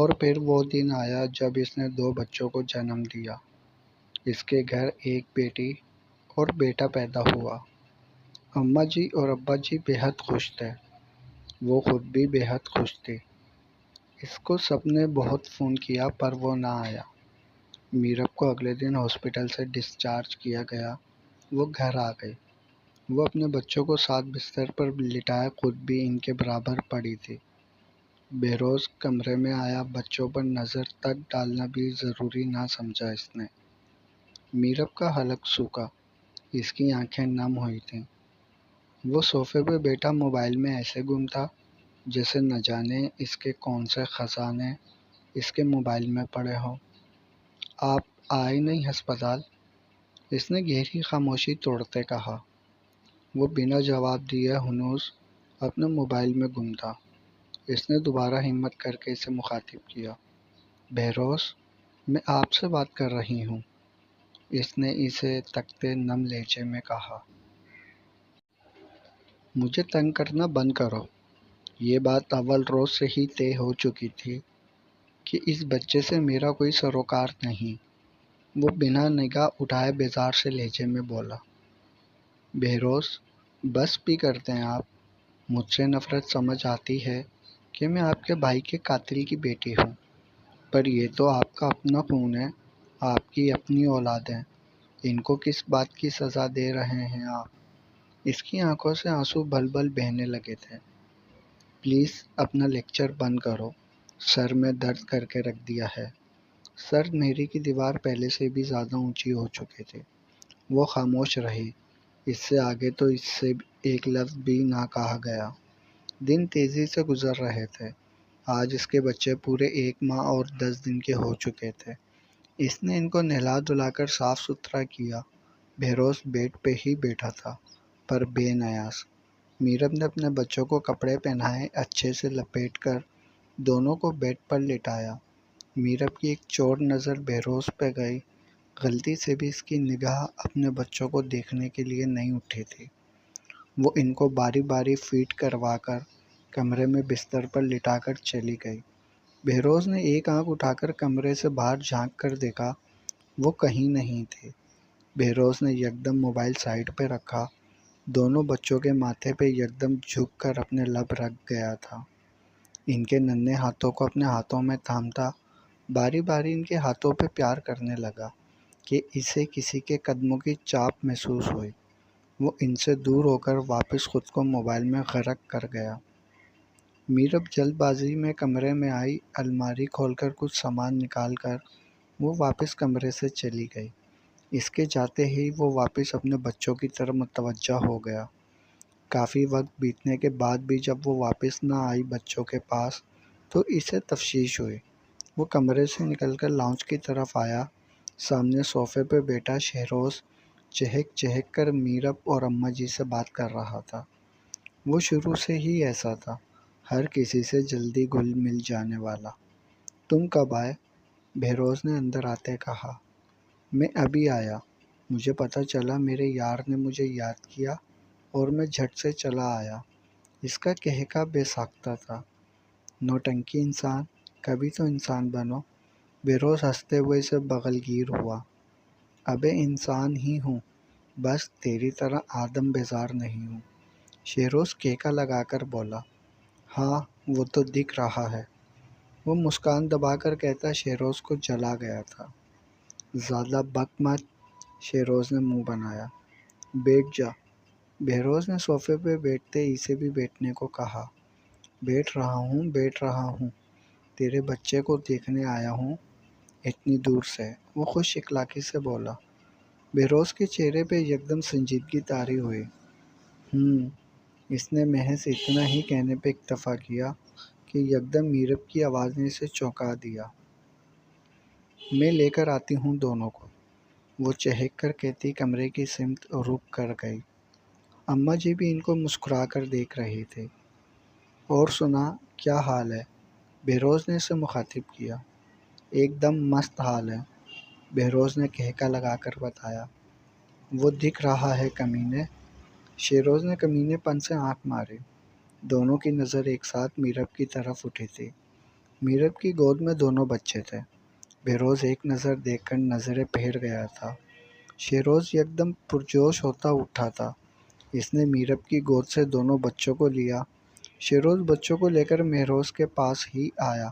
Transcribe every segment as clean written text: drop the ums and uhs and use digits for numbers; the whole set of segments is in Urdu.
اور پھر وہ دن آیا جب اس نے 2 بچوں کو جنم دیا۔ اس کے گھر ایک بیٹی اور بیٹا پیدا ہوا۔ اماں جی اور ابا جی بے حد خوش تھے۔ وہ خود بھی بے حد خوش تھی۔ اس کو سب نے بہت فون کیا پر وہ نہ آیا۔ میرب کو اگلے دن ہاسپٹل سے ڈسچارج کیا گیا۔ وہ گھر آ گئی۔ وہ اپنے بچوں کو ساتھ بستر پر لٹائے خود بھی ان کے برابر پڑی تھی۔ بہروز کمرے میں آیا۔ بچوں پر نظر تک ڈالنا بھی ضروری نہ سمجھا اس نے۔ میرب کا حلق سوکھا، اس کی آنکھیں نم ہوئی تھیں۔ وہ صوفے پہ بیٹھا موبائل میں ایسے گم تھا جیسے نہ جانے اس کے کون سے خزانے اس کے موبائل میں پڑے ہوں۔ آپ آئے نہیں ہسپتال؟ اس نے گہری خاموشی توڑتے کہا۔ وہ بنا جواب دیے ہنوز اپنے موبائل میں گم تھا۔ اس نے دوبارہ ہمت کر کے اسے مخاطب کیا۔ بہروز، میں آپ سے بات کر رہی ہوں، اس نے اسے تکتے نم لہجے میں کہا۔ مجھے تنگ کرنا بند کرو۔ یہ بات اول روز سے ہی طے ہو چکی تھی کہ اس بچے سے میرا کوئی سروکار نہیں۔ وہ بنا نگاہ اٹھائے بیزار سے لہجے میں بولا۔ بہروز، بس بھی کرتے ہیں آپ۔ مجھ سے نفرت سمجھ آتی ہے کہ میں آپ کے بھائی کے قاتل کی بیٹی ہوں، پر یہ تو آپ کا اپنا خون ہے، آپ کی اپنی اولاد ہے۔ ان کو کس بات کی سزا دے رہے ہیں آپ؟ اس کی آنکھوں سے آنسو بل بل بہنے لگے تھے۔ پلیز اپنا لیکچر بند کرو، سر میں درد کر کے رکھ دیا ہے۔ سر مہری کی دیوار پہلے سے بھی زیادہ اونچی ہو چکی تھی۔ وہ خاموش رہی۔ اس سے آگے تو اس سے ایک لفظ بھی نہ کہا گیا۔ دن تیزی سے گزر رہے تھے۔ آج اس کے بچے پورے 1 ماہ اور 10 دن کے ہو چکے تھے۔ اس نے ان کو نہلا دھلا کر صاف ستھرا کیا۔ بہروز بیڈ پہ ہی بیٹھا تھا، پر بے نیاز۔ میرب نے اپنے بچوں کو کپڑے پہنائے، اچھے سے لپیٹ کر دونوں کو بیڈ پر لٹایا۔ میرب کی ایک چور نظر بہروز پہ گئی۔ غلطی سے بھی اس کی نگاہ اپنے بچوں کو دیکھنے کے لیے نہیں اٹھی تھی۔ وہ ان کو باری باری فیڈ کروا کر کمرے میں بستر پر لٹا کر چلی گئی۔ بہروز نے ایک آنکھ اٹھا کر کمرے سے باہر جھانک کر دیکھا، وہ کہیں نہیں تھی۔ بہروز نے یکدم موبائل سائیڈ پہ رکھا، دونوں بچوں کے ماتھے پہ یکدم جھک کر اپنے لب رکھ گیا تھا۔ ان کے ننھے ہاتھوں کو اپنے ہاتھوں میں تھامتا باری باری ان کے ہاتھوں پہ پیار کرنے لگا کہ اسے کسی کے قدموں کی چاپ محسوس ہوئی۔ وہ ان سے دور ہو کر واپس خود کو موبائل میں غرق کر گیا۔ میرب جلد بازی میں کمرے میں آئی۔ الماری کھول کر کچھ سامان نکال کر وہ واپس کمرے سے چلی گئی۔ اس کے جاتے ہی وہ واپس اپنے بچوں کی طرف متوجہ ہو گیا۔ کافی وقت بیتنے کے بعد بھی جب وہ واپس نہ آئی بچوں کے پاس تو اسے تشویش ہوئی۔ وہ کمرے سے نکل کر لاؤنج کی طرف آیا۔ سامنے صوفے پہ بیٹھا شہروز چہک چہک کر میرب اور اماں جی سے بات کر رہا تھا۔ وہ شروع سے ہی ایسا تھا، ہر کسی سے جلدی گل مل جانے والا۔ تم کب آئے؟ بہروز نے اندر آتے کہا۔ میں ابھی آیا۔ مجھے پتہ چلا میرے یار نے مجھے یاد کیا اور میں جھٹ سے چلا آیا۔ اس کا کہکا بے ساختہ تھا۔ نوٹنکی انسان، کبھی تو انسان بنو۔ بہروز ہنستے ہوئے سے بغل گیر ہوا۔ ابے انسان ہی ہوں، بس تیری طرح آدم بیزار نہیں ہوں، شہروز کہکا لگا کر بولا۔ ہاں وہ تو دکھ رہا ہے، وہ مسکان دبا کر کہتا شہروز کو جلا گیا تھا۔ زیادہ بک مت، شہروز نے منہ بنایا۔ بیٹھ جا، بہروز نے صوفے پہ بیٹھتے اسے بھی بیٹھنے کو کہا۔ بیٹھ رہا ہوں، تیرے بچے کو دیکھنے آیا ہوں اتنی دور سے، وہ خوش اخلاقی سے بولا۔ بہروز کے چہرے پہ یکدم سنجیدگی طاری ہوئی۔ اس نے محض اتنا ہی کہنے پہ اکتفا کیا کہ یکدم میرب کی آواز نے اسے چونکا دیا۔ میں لے کر آتی ہوں دونوں کو، وہ چہک کر کہتی کمرے کی سمت رک کر گئی۔ اماں جی بھی ان کو مسکرا کر دیکھ رہی تھی۔ اور سنا، کیا حال ہے؟ بہروز نے اسے مخاطب کیا۔ ایک دم مست حال ہے، بہروز نے کہکا لگا کر بتایا۔ وہ دکھ رہا ہے کمینے، شہروز نے کمینے پن سے آنکھ ماری۔ دونوں کی نظر ایک ساتھ میرب کی طرف اٹھی تھی۔ میرب کی گود میں دونوں بچے تھے۔ بہروز ایک نظر دیکھ کر نظریں پھیر گیا تھا۔ شیروز یکدم پرجوش ہوتا اٹھا تھا۔ اس نے میرب کی گود سے دونوں بچوں کو لیا۔ شیروز بچوں کو لے کر مہروز کے پاس ہی آیا،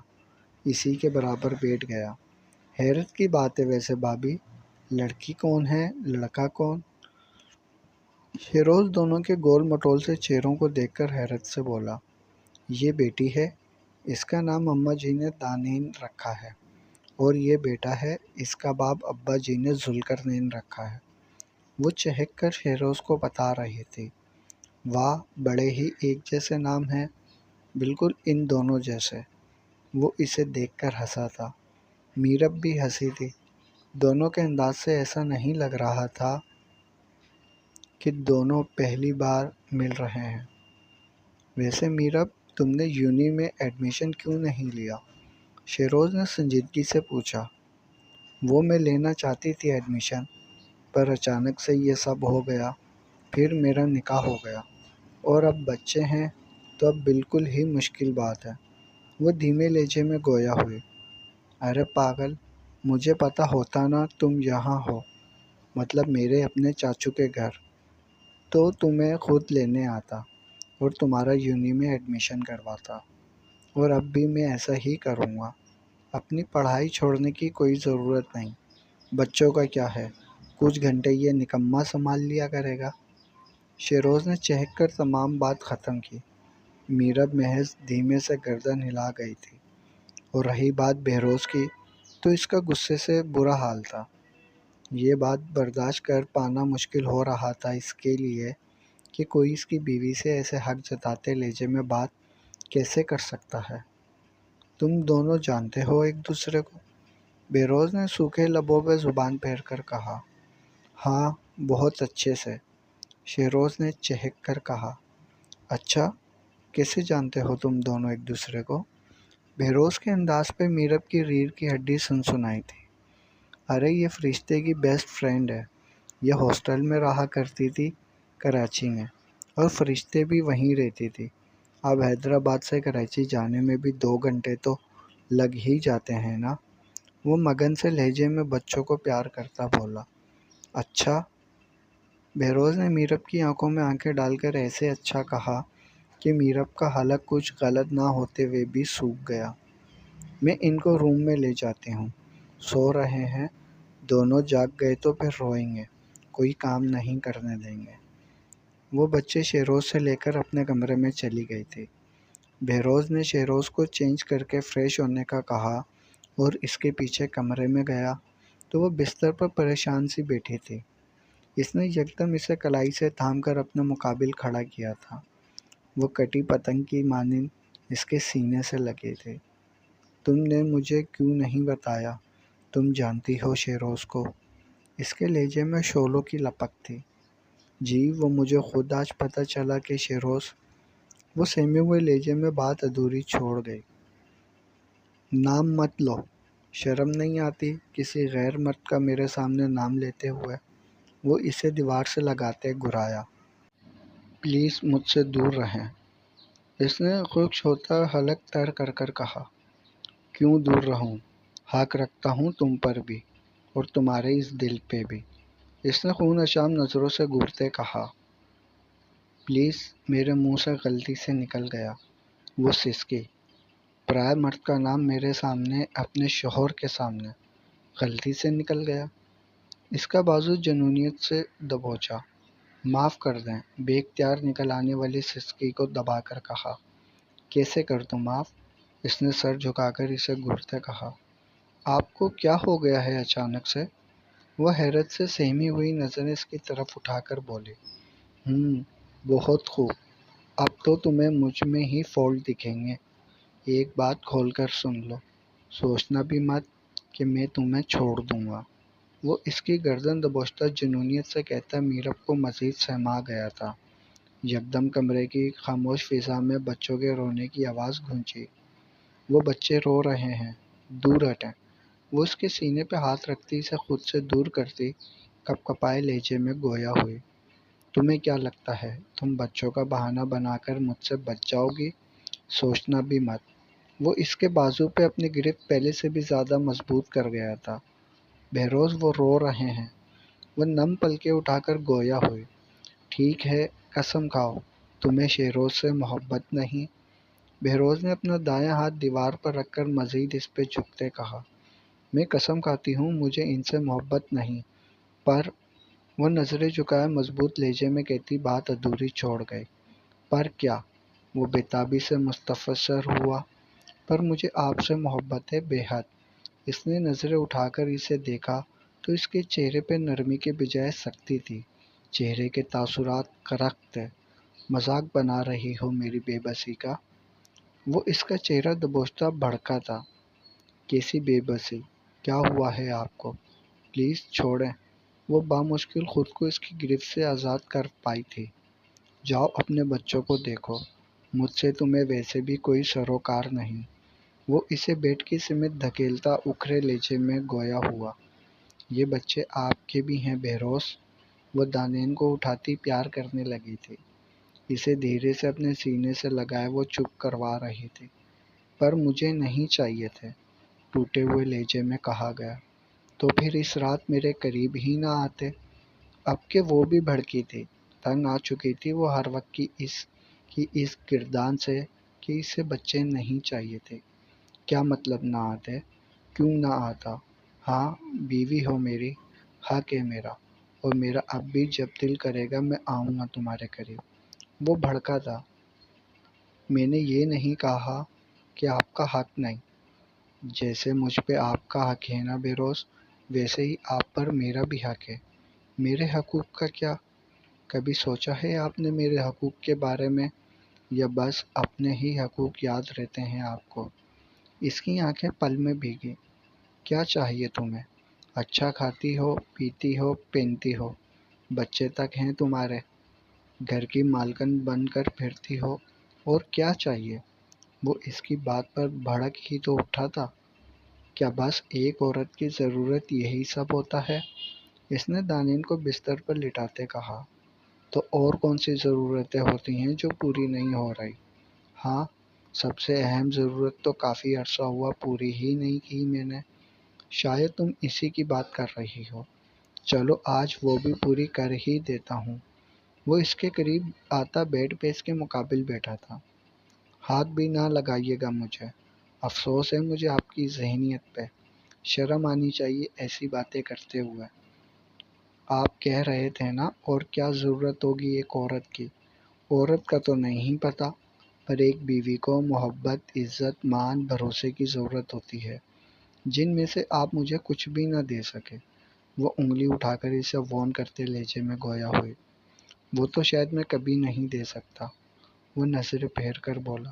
اسی کے برابر بیٹھ گیا۔ حیرت کی بات ہے ویسے بھابھی، لڑکی کون ہے لڑکا کون؟ شیروز دونوں کے گول مٹول سے چہروں کو دیکھ کر حیرت سے بولا، یہ بیٹی ہے، اس کا نام اماں جی نے دانین رکھا ہے، اور یہ بیٹا ہے، اس کا باپ ابا جی نے ذوالقرنین رکھا ہے۔ وہ چہک کر شیروز کو بتا رہی تھی۔ واہ، بڑے ہی ایک جیسے نام ہیں، بالکل ان دونوں جیسے۔ وہ اسے دیکھ کر ہنسا تھا۔ میرب بھی ہنسی تھی۔ دونوں کے انداز سے ایسا نہیں لگ رہا تھا کہ دونوں پہلی بار مل رہے ہیں۔ ویسے میرب، تم نے یونی میں ایڈمیشن کیوں نہیں لیا؟ شیروز نے سنجیدگی سے پوچھا۔ وہ میں لینا چاہتی تھی ایڈمیشن، پر اچانک سے یہ سب ہو گیا، پھر میرا نکاح ہو گیا، اور اب بچے ہیں تو اب بالکل ہی مشکل بات ہے۔ وہ دھیمے لہجے میں گویا ہوئی۔ ارے پاگل، مجھے پتا ہوتا نا تم یہاں ہو، مطلب میرے اپنے چاچو کے گھر، تو تمہیں خود لینے آتا اور تمہارا یونی میں ایڈمیشن کرواتا، اور اب بھی میں ایسا ہی کروں گا۔ اپنی پڑھائی چھوڑنے کی کوئی ضرورت نہیں۔ بچوں کا کیا ہے، کچھ گھنٹے یہ نکما سنبھال لیا کرے گا۔ شیروز نے چہک کر تمام بات ختم کی۔ میرب محض دھیمے سے گردن ہلا گئی تھی۔ اور رہی بات بہروز کی، تو اس کا غصے سے برا حال تھا۔ یہ بات برداشت کر پانا مشکل ہو رہا تھا اس کے لیے کہ کوئی اس کی بیوی سے ایسے حق جتاتے لہجے میں بات کیسے کر سکتا ہے۔ تم دونوں جانتے ہو ایک دوسرے کو؟ بہروز نے سوکھے لبوں پہ زبان پھیر کر کہا۔ ہاں، بہت اچھے سے، شیروز نے چہک کر کہا۔ اچھا، کیسے جانتے ہو تم دونوں ایک دوسرے کو؟ بہروز کے انداز پہ میرب کی ریڑھ کی ہڈی سنسنائی تھی۔ ارے یہ فرشتے کی بیسٹ فرینڈ ہے، یہ ہاسٹل میں رہا کرتی تھی کراچی میں، اور فرشتے بھی وہیں رہتی تھی۔ اب حیدرآباد سے کراچی جانے میں بھی 2 گھنٹے تو لگ ہی جاتے ہیں نا۔ وہ مگن سے لہجے میں بچوں کو پیار کرتا بولا۔ اچھا؟ بہروز نے میرب کی آنکھوں میں آنکھیں ڈال کر ایسے اچھا کہا کہ میرب کا حلق کچھ غلط نہ ہوتے ہوئے بھی سوکھ گیا۔ میں ان کو روم میں لے جاتی ہوں، سو رہے ہیں، دونوں جاگ گئے تو پھر روئیں گے، کوئی کام نہیں کرنے دیں گے۔ وہ بچے شیروز سے لے کر اپنے کمرے میں چلی گئی تھی۔ بہروز نے شیروز کو چینج کر کے فریش ہونے کا کہا اور اس کے پیچھے کمرے میں گیا تو وہ بستر پر پریشان سی بیٹھی تھی۔ اس نے یکدم اسے کلائی سے تھام کر اپنے مقابل کھڑا کیا تھا۔ وہ کٹی پتنگ کی مانند اس کے سینے سے لگی تھی۔ تم نے مجھے کیوں نہیں بتایا؟ تم جانتی ہو شیروز کو؟ اس کے لہجے میں شعلوں کی لپک تھی۔ جی، وہ مجھے خود آج پتہ چلا کہ شیروز، وہ سہمے ہوئے لہجے میں بات ادھوری چھوڑ گئی۔ نام مت لو، شرم نہیں آتی کسی غیر مرد کا میرے سامنے نام لیتے ہوئے؟ وہ اسے دیوار سے لگاتے گھرایا۔ پلیز مجھ سے دور رہیں، اس نے خشک ہوتا حلق تر کر کر کہا۔ کیوں دور رہوں؟ حق رکھتا ہوں تم پر بھی، اور تمہارے اس دل پہ بھی، اس نے خون اشام نظروں سے گھورتے کہا۔ پلیز، میرے منہ سے غلطی سے نکل گیا، وہ سسکی۔ پرائے مرد کا نام میرے سامنے، اپنے شوہر کے سامنے، غلطی سے نکل گیا؟ اس کا بازو جنونیت سے دبوچا۔ معاف کر دیں، بے اختیار نکل آنے والی سسکی کو دبا کر کہا۔ کیسے کر دوں معاف؟ اس نے سر جھکا کر اسے گھورتے کہا۔ آپ کو کیا ہو گیا ہے اچانک سے؟ وہ حیرت سے سہمی ہوئی نظریں اس کی طرف اٹھا کر بولی۔ بہت خوب، اب تو تمہیں مجھ میں ہی فالٹ دکھیں گے۔ ایک بات کھول کر سن لو، سوچنا بھی مت کہ میں تمہیں چھوڑ دوں گا، وہ اس کی گردن دبوچتا جنونیت سے کہتا میرب کو مزید سہما گیا تھا۔ یکدم کمرے کی خاموش فضا میں بچوں کے رونے کی آواز گونجی۔ وہ بچے رو رہے ہیں، دور ہٹیں۔ وہ اس کے سینے پہ ہاتھ رکھتی اسے خود سے دور کرتی کپ کپائے لہجے میں گویا ہوئی۔ تمہیں کیا لگتا ہے تم بچوں کا بہانہ بنا کر مجھ سے بچ جاؤ گی؟ سوچنا بھی مت، وہ اس کے بازو پہ اپنی گرفت پہلے سے بھی زیادہ مضبوط کر گیا تھا۔ بہروز وہ رو رہے ہیں۔ وہ نم پلکیں اٹھا کر گویا ہوئے۔ ٹھیک ہے، قسم کھاؤ تمہیں شہروز سے محبت نہیں؟ بہروز نے اپنا دایاں ہاتھ دیوار پر رکھ کر مزید اس پہ جھکتے کہا، میں قسم کھاتی ہوں مجھے ان سے محبت نہیں، پر وہ نظریں جھکائے مضبوط لہجے میں کہتی بات ادھوری چھوڑ گئے۔ پر کیا؟ وہ بےتابی سے مستفسر ہوا۔ پر مجھے آپ سے محبت ہے، بے حد۔ اس نے نظریں اٹھا کر اسے دیکھا تو اس کے چہرے پہ نرمی کے بجائے سختی تھی۔ چہرے کے تاثرات کرخت تھے۔ مذاق بنا رہی ہو میری بے بسی کا؟ وہ اس کا چہرہ دبوچتا بھڑکا تھا۔ کیسی بے بسی؟ کیا ہوا ہے آپ کو؟ پلیز چھوڑیں۔ وہ بامشکل خود کو اس کی گرفت سے آزاد کر پائی تھی۔ جاؤ اپنے بچوں کو دیکھو، مجھ سے تمہیں ویسے بھی کوئی سروکار نہیں۔ وہ اسے بیڈ کی سمت دھکیلتا اکھڑے لہجے میں گویا ہوا، یہ بچے آپ کے بھی ہیں بہروز؟ وہ دانین کو اٹھاتی پیار کرنے لگی تھی۔ اسے دھیرے سے اپنے سینے سے لگائے وہ چپ کروا رہی تھی۔ پر مجھے نہیں چاہیے تھے، ٹوٹے ہوئے لہجے میں کہا گیا۔ تو پھر اس رات میرے قریب ہی نہ آتے؟ اب کہ وہ بھی بھڑکی تھی، تنگ آ چکی تھی وہ ہر وقت کی اس گردان سے کہ اسے بچے نہیں چاہیے تھے۔ کیا مطلب نہ آتے؟ کیوں نہ آتا؟ ہاں، بیوی ہو میری، حق ہے میرا، اور میرا اب بھی جب دل کرے گا میں آؤں گا تمہارے قریب۔ وہ بھڑکا تھا۔ میں نے یہ نہیں کہا کہ آپ کا حق نہیں۔ جیسے مجھ پہ آپ کا حق ہے نا بہروز، ویسے ہی آپ پر میرا بھی حق ہے۔ میرے حقوق کا کیا؟ کبھی سوچا ہے آپ نے میرے حقوق کے بارے میں، یا بس اپنے ہی حقوق یاد رہتے ہیں آپ کو؟ اس کی آنکھیں پل میں بھیگی۔ کیا چاہیے تمہیں؟ اچھا کھاتی ہو، پیتی ہو، پہنتی ہو، بچے تک ہیں تمہارے، گھر کی مالکن بن کر پھرتی ہو، اور کیا چاہیے؟ وہ اس کی بات پر بھڑک ہی تو اٹھا تھا۔ کیا بس ایک عورت کی ضرورت یہی سب ہوتا ہے؟ اس نے دانین کو بستر پر لٹاتے کہا۔ تو اور کون سی ضرورتیں ہوتی ہیں جو پوری نہیں ہو رہی؟ ہاں، سب سے اہم ضرورت تو کافی عرصہ ہوا پوری ہی نہیں کی میں نے۔ شاید تم اسی کی بات کر رہی ہو۔ چلو آج وہ بھی پوری کر ہی دیتا ہوں۔ وہ اس کے قریب آتا بیڈ پہ اس کے مقابل بیٹھا تھا۔ ہاتھ بھی نہ لگائیے گا مجھے، افسوس ہے مجھے آپ کی ذہنیت پہ، شرم آنی چاہیے ایسی باتیں کرتے ہوئے۔ آپ کہہ رہے تھے نا اور کیا ضرورت ہوگی ایک عورت کی؟ عورت کا تو نہیں پتہ، پر ایک بیوی کو محبت، عزت، مان، بھروسے کی ضرورت ہوتی ہے، جن میں سے آپ مجھے کچھ بھی نہ دے سکے۔ وہ انگلی اٹھا کر اسے وون کرتے لہجے میں گویا ہوئی۔ وہ تو شاید میں کبھی نہیں دے سکتا۔ وہ نظریں پھیر کر بولا۔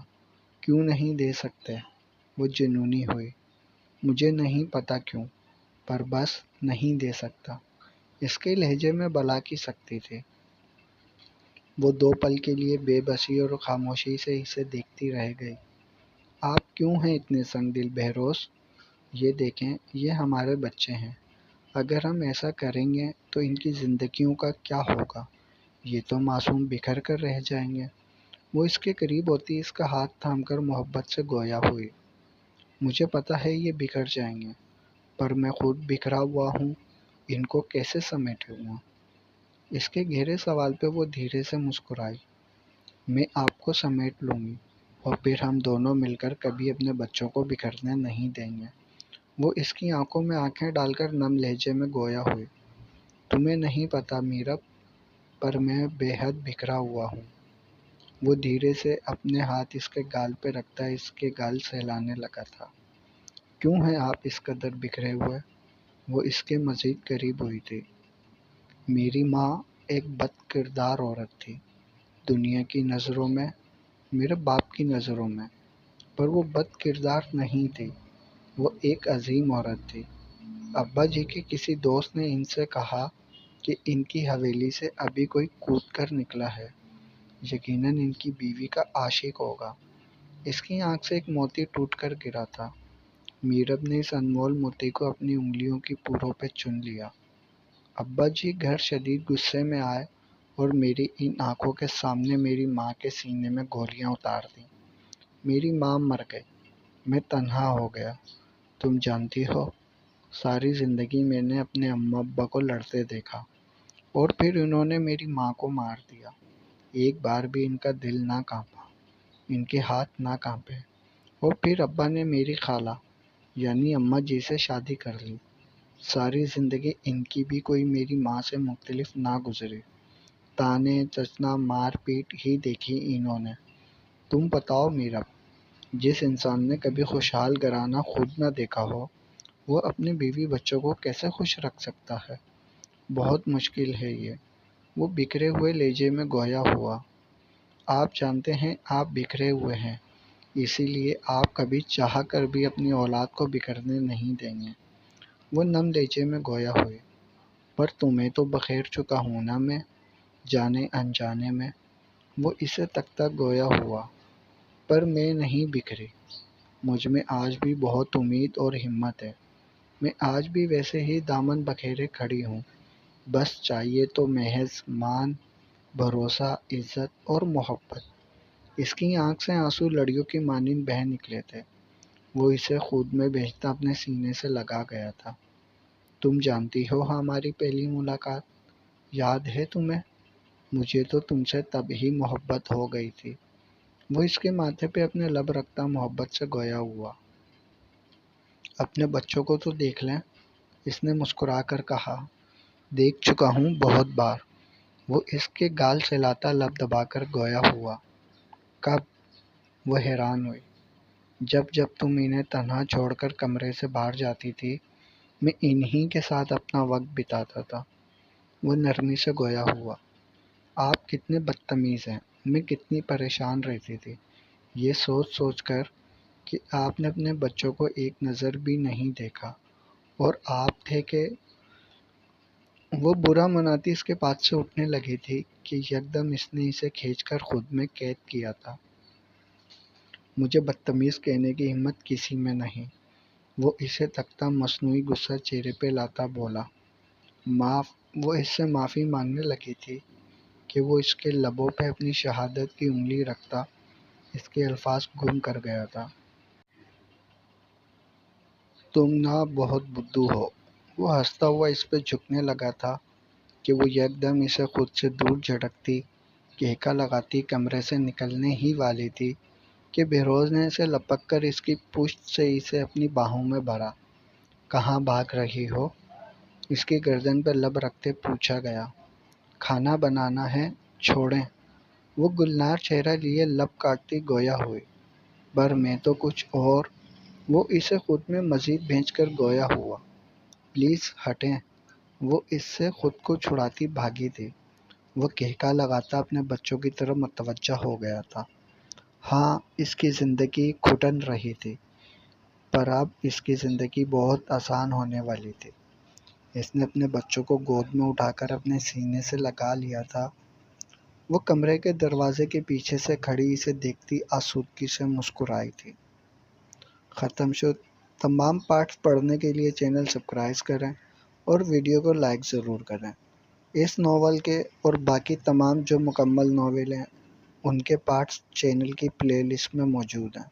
کیوں نہیں دے سکتے؟ وہ جنونی ہوئی۔ مجھے نہیں پتا کیوں، پر بس نہیں دے سکتا۔ اس کے لہجے میں بلا کی سختی تھی۔ وہ دو پل کے لیے بے بسی اور خاموشی سے اسے دیکھتی رہ گئی۔ آپ کیوں ہیں اتنے سنگ دل بہروز؟ یہ دیکھیں، یہ ہمارے بچے ہیں، اگر ہم ایسا کریں گے تو ان کی زندگیوں کا کیا ہوگا؟ یہ تو معصوم بکھر کر رہ جائیں گے۔ وہ اس کے قریب ہوتی اس کا ہاتھ تھام کر محبت سے گویا ہوئی۔ مجھے پتا ہے یہ بکھر جائیں گے، پر میں خود بکھرا ہوا ہوں، ان کو کیسے سمیٹوں گا؟ اس کے گہرے سوال پہ وہ دھیرے سے مسکرائی۔ میں آپ کو سمیٹ لوں گی، اور پھر ہم دونوں مل کر کبھی اپنے بچوں کو بکھرنے نہیں دیں گے۔ وہ اس کی آنکھوں میں آنکھیں ڈال کر نم لہجے میں گویا ہوئی۔ تمہیں نہیں پتا میرب، پر میں بے حد بکھرا ہوا ہوں۔ وہ دھیرے سے اپنے ہاتھ اس کے گال پہ رکھتا اس کے گال سہلانے لگا تھا۔ کیوں ہیں آپ اس قدر بکھرے ہوئے؟ وہ اس کے مزید قریب ہوئی تھی۔ میری ماں ایک بد کردار عورت تھی، دنیا کی نظروں میں، میرے باپ کی نظروں میں، پر وہ بد کردار نہیں تھی، وہ ایک عظیم عورت تھی۔ ابا جی کے کسی دوست نے ان سے کہا کہ ان کی حویلی سے ابھی کوئی کود کر نکلا ہے، یقیناً ان کی بیوی کا عاشق ہوگا۔ اس کی آنکھ سے ایک موتی ٹوٹ کر گرا تھا۔ میرب نے اس انمول موتی کو اپنی انگلیوں کی پوروں پہ چن لیا۔ ابا جی گھر شدید غصے میں آئے اور میری ان آنکھوں کے سامنے میری ماں کے سینے میں گولیاں اتار دیں۔ میری ماں مر گئی۔ میں تنہا ہو گیا۔ تم جانتی ہو، ساری زندگی میں نے اپنے اماں ابا کو لڑتے دیکھا، اور پھر انہوں نے میری ماں کو مار دیا۔ ایک بار بھی ان کا دل نہ کانپا، ان کے ہاتھ نہ کانپے۔ اور پھر ابا نے میری خالہ یعنی اماں جی سے شادی کر لی۔ ساری زندگی ان کی بھی کوئی میری ماں سے مختلف نہ گزری۔ تانے چچنا مار پیٹ ہی دیکھی انہوں نے۔ تم بتاؤ میرا، جس انسان نے کبھی خوشحال گھرانہ خود نہ دیکھا ہو، وہ اپنے بیوی بچوں کو کیسے خوش رکھ سکتا ہے؟ بہت مشکل ہے یہ۔ وہ بکھرے ہوئے لہجے میں گویا ہوا۔ آپ جانتے ہیں آپ بکھرے ہوئے ہیں، اسی لیے آپ کبھی چاہ کر بھی اپنی اولاد کو بکھرنے نہیں دیں گے۔ وہ نم لہجے میں گویا ہوئے۔ پر تمہیں تو بخیر چکا ہوں نا میں، جانے انجانے میں۔ وہ اسے تکتا گویا ہوا۔ پر میں نہیں بکھری۔ مجھ میں آج بھی بہت امید اور ہمت ہے۔ میں آج بھی ویسے ہی دامن بکھیرے کھڑی ہوں۔ بس چاہیے تو محض مان، بھروسہ، عزت اور محبت۔ اس کی آنکھ سے آنسو لڑیوں کی مانند بہہ نکلے تھے۔ وہ اسے خود میں بھیجتا اپنے سینے سے لگا گیا تھا۔ تم جانتی ہو ہماری پہلی ملاقات، یاد ہے تمہیں؟ مجھے تو تم سے تب ہی محبت ہو گئی تھی۔ وہ اس کے ماتھے پہ اپنے لب رکھتا محبت سے گویا ہوا۔ اپنے بچوں کو تو دیکھ لیں، اس نے مسکرا کر کہا۔ دیکھ چکا ہوں بہت بار۔ وہ اس کے گال سہلاتا لب دبا کر گویا ہوا۔ کب؟ وہ حیران ہوئی۔ جب جب تم انہیں تنہا چھوڑ کر کمرے سے باہر جاتی تھی، میں انہی کے ساتھ اپنا وقت بتاتا تھا۔ وہ نرمی سے گویا ہوا۔ آپ کتنے بدتمیز ہیں، میں کتنی پریشان رہتی تھی، یہ سوچ سوچ کر کہ آپ نے اپنے بچوں کو ایک نظر بھی نہیں دیکھا، اور آپ تھے کہ وہ برا مناتی اس کے پاس سے اٹھنے لگی تھی کہ یکدم اس نے اسے کھینچ کر خود میں قید کیا تھا۔ مجھے بدتمیز کہنے کی ہمت کسی میں نہیں۔ وہ اسے تکتا مصنوعی غصہ چہرے پہ لاتا بولا۔ معاف۔ وہ اس سے معافی مانگنے لگی تھی کہ وہ اس کے لبوں پہ اپنی شہادت کی انگلی رکھتا اس کے الفاظ گم کر گیا تھا۔ تم نہ بہت بدھو ہو۔ وہ ہنستا ہوا اس پہ جھکنے لگا تھا کہ وہ یکدم اسے خود سے دور جھٹکتی، کہکا لگاتی کمرے سے نکلنے ہی والی تھی کہ بہروز نے اسے لپک کر اس کی پشت سے اسے اپنی باہوں میں بھرا۔ کہاں بھاگ رہی ہو؟ اس کی گردن پہ لب رکھتے پوچھا گیا۔ کھانا بنانا ہے، چھوڑیں۔ وہ گلنار چہرہ لیے لب کاٹتی گویا ہوئی۔ پر میں تو کچھ اور۔ وہ اسے خود میں مزید بھینچ کر گویا ہوا۔ پلیز ہٹیں۔ وہ اس سے خود کو چھڑاتی بھاگی تھی۔ وہ کہکا لگاتا اپنے بچوں کی طرف متوجہ ہو گیا تھا۔ ہاں، اس کی زندگی گھٹن رہی تھی، پر اب اس کی زندگی بہت آسان ہونے والی تھی۔ اس نے اپنے بچوں کو گود میں اٹھا کر اپنے سینے سے لگا لیا تھا۔ وہ کمرے کے دروازے کے پیچھے سے کھڑی اسے دیکھتی آسودگی سے مسکرائی تھی۔ ختم شد۔ تمام پارٹس پڑھنے کے لیے چینل سبسکرائب کریں اور ویڈیو کو لائک ضرور کریں۔ اس ناول کے اور باقی تمام جو مکمل ناول ہیں ان کے پارٹس چینل کی پلے لسٹ میں موجود ہیں۔